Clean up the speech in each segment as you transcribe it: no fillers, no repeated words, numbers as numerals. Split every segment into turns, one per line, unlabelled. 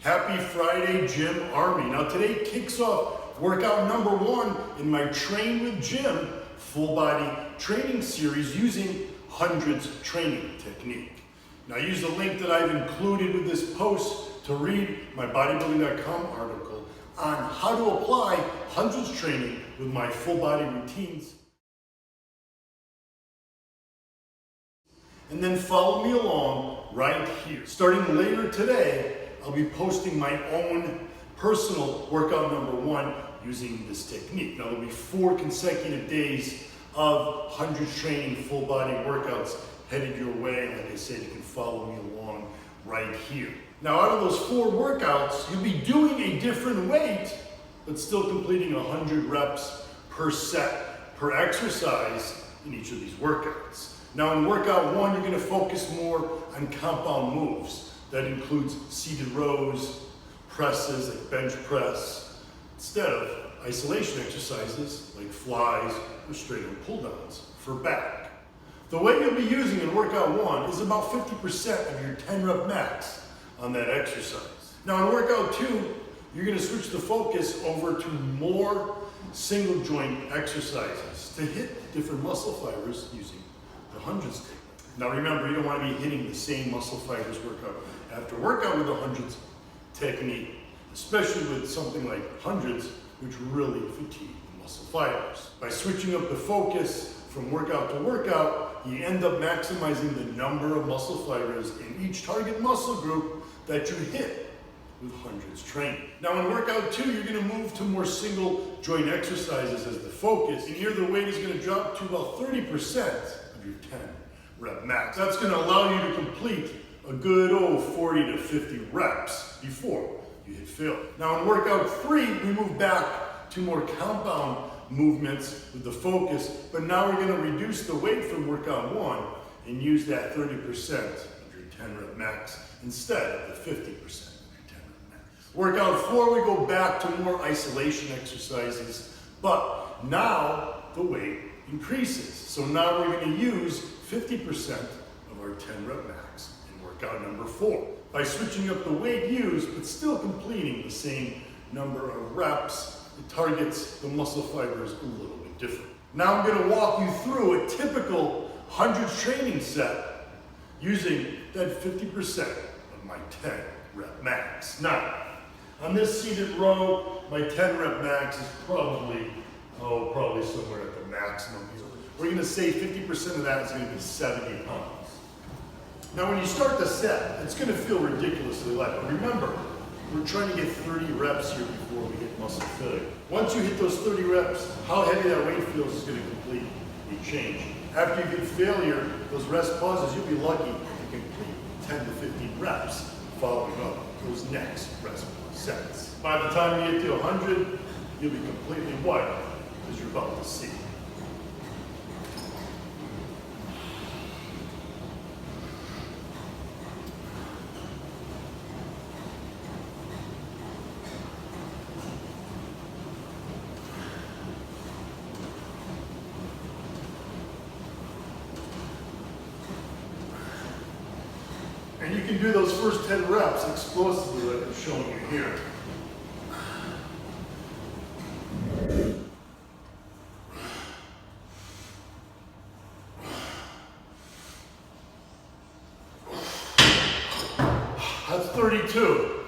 Happy Friday, Gym Army. Now today kicks off workout number 1 in my Train with Jim full body training series using hundreds training technique. Now use the link that I've included with this post to read my bodybuilding.com article on how to apply hundreds training with my full body routines. And then follow me along right here. Starting later today, I'll be posting my own personal workout number 1 using this technique. Now there'll be 4 consecutive days of hundreds training full body workouts headed your way. Like I said, you can follow me along right here. Now out of those 4 workouts, you'll be doing a different weight, but still completing 100 reps per set, per exercise in each of these workouts. Now in workout 1, you're gonna focus more on compound moves. That includes seated rows, presses like bench press, instead of isolation exercises like flies or straight arm pull downs for back. The weight you'll be using in workout 1 is about 50% of your 10 rep max on that exercise. Now in workout 2, you're gonna switch the focus over to more single joint exercises to hit different muscle fibers using the hundreds technique. Now remember, you don't want to be hitting the same muscle fibers workout after workout with the hundreds technique, especially with something like hundreds, which really fatigue the muscle fibers. By switching up the focus from workout to workout, you end up maximizing the number of muscle fibers in each target muscle group that you hit with hundreds training. Now in workout 2, you're going to move to more single joint exercises as the focus, and here the weight is going to drop to about 30% of your 10 rep max. That's going to allow you to complete a good 40 to 50 reps before you hit failure. Now in workout 3, we move back to more compound movements with the focus, but now we're going to reduce the weight from workout 1 and use that 30% of your 10 rep max instead of the 50% of your 10 rep max. Workout 4, we go back to more isolation exercises, but now the weight increases. So now we're going to use 50% of our 10 rep max in workout number 4. By switching up the weight used, but still completing the same number of reps, it targets the muscle fibers a little bit different. Now I'm going to walk you through a typical hundreds training set using that 50% of my 10 rep max. Now, on this seated row, my 10 rep max is probably somewhere at the maximum. We're going to say 50% of that is going to be 70 pounds. Now when you start the set, it's going to feel ridiculously light. But remember, we're trying to get 30 reps here before we hit muscle failure. Once you hit those 30 reps, how heavy that weight feels is going to completely change. After you hit failure, those rest pauses, you'll be lucky to complete 10 to 15 reps following up those next rest sets. By the time you get to 100, you'll be completely white, as you're about to see. And you can do those first 10 reps explosively like I'm showing you here. That's 32.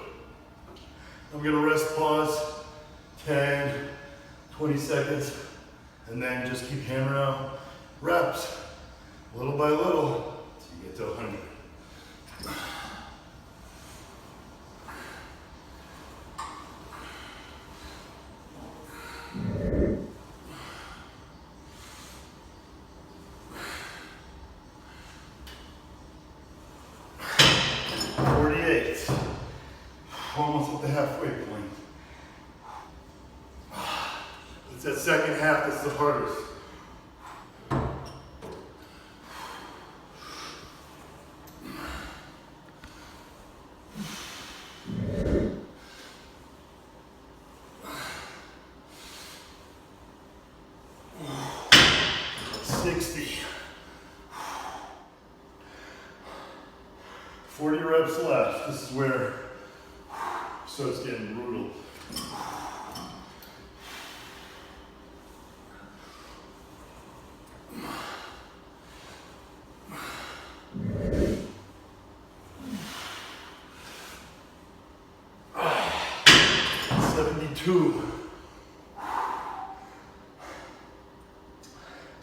I'm going to rest pause 10, 20 seconds, and then just keep hammering out reps little by little until you get to 100. Almost at the halfway point. It's that second half that's the hardest. Forty reps left. This is where starts getting brutal. Two.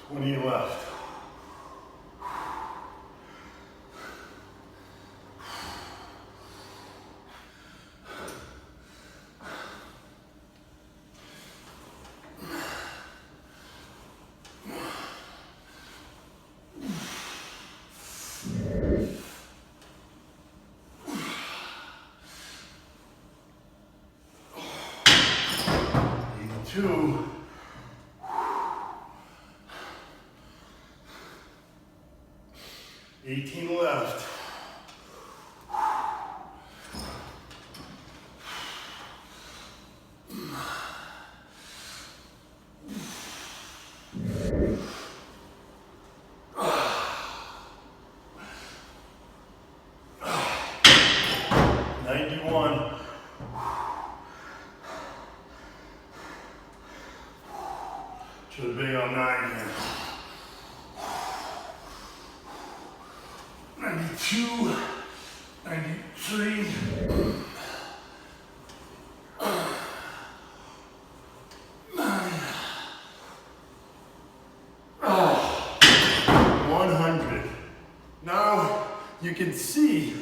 20 left. Two. 18 left. Should have been on 9 here. 92, 93. 100. Now you can see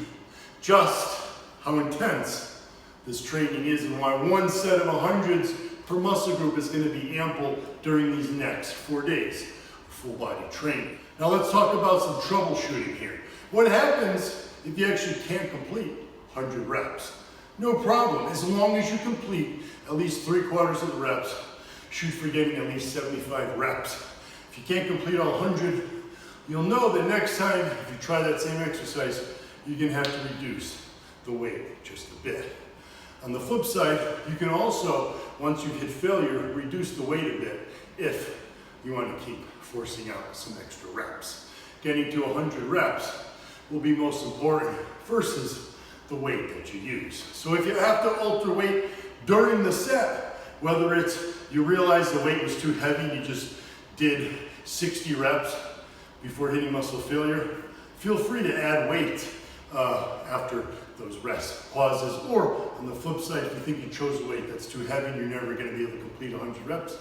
just how intense this training is and why one set of 100s per muscle group is going to be ample during these next 4 days, full body training. Now let's talk about some troubleshooting here. What happens if you actually can't complete 100 reps? No problem, as long as you complete at least 3/4 of the reps, shoot for getting at least 75 reps. If you can't complete all 100, you'll know that next time, if you try that same exercise, you're gonna have to reduce the weight just a bit. On the flip side, you can also, once you've hit failure, reduce the weight a bit if you want to keep forcing out some extra reps. Getting to 100 reps will be most important versus the weight that you use. So if you have to alter weight during the set, whether it's you realize the weight was too heavy, you just did 60 reps before hitting muscle failure, feel free to add weight after those rest pauses. Or on the flip side, if you think you chose a weight that's too heavy and you're never going to be able to complete 100 reps,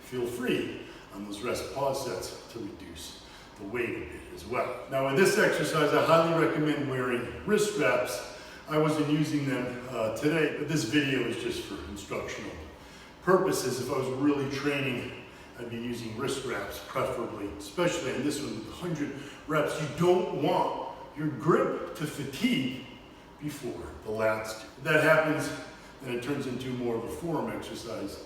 feel free on those rest pause sets to reduce the weight a bit as well. Now with this exercise, I highly recommend wearing wrist straps. I wasn't using them today, but this video is just for instructional purposes. If I was really training, I'd be using wrist straps preferably, especially in this one with 100 reps. You don't want your grip to fatigue before the lats do. If that happens, then it turns into more of a forearm exercise,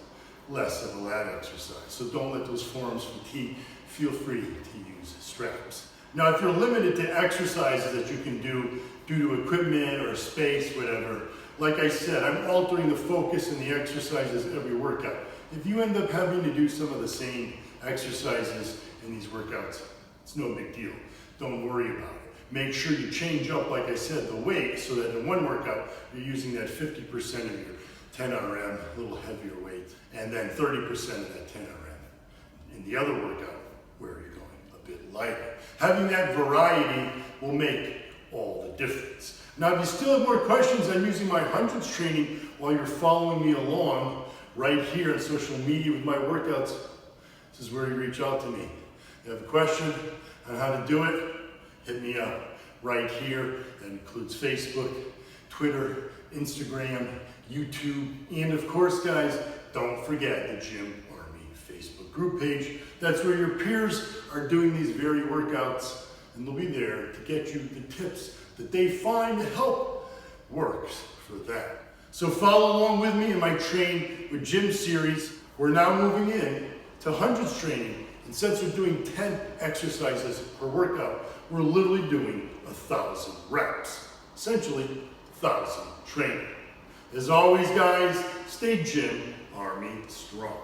less of a lat exercise. So don't let those forearms fatigue. Feel free to use straps. Now, if you're limited to exercises that you can do due to equipment or space, whatever, like I said, I'm altering the focus and the exercises every workout. If you end up having to do some of the same exercises in these workouts, it's no big deal. Don't worry about it. Make sure you change up, like I said, the weight so that in one workout, you're using that 50% of your 10 RM, a little heavier weight, and then 30% of that 10 RM in the other workout where you're going a bit lighter. Having that variety will make all the difference. Now, if you still have more questions on using my hundreds training while you're following me along right here on social media with my workouts, this is where you reach out to me. If you have a question on how to do it, hit me up right here. That includes Facebook, Twitter, Instagram, YouTube, and of course, guys, don't forget the Gym Army Facebook group page. That's where your peers are doing these very workouts, and they'll be there to get you the tips that they find to help works for that. So follow along with me in my Train with Jim series. We're now moving in to hundreds training, and since we're doing 10 exercises per workout, we're literally doing 1,000 reps. Essentially, 1,000 training. As always, guys, stay Gym Army strong.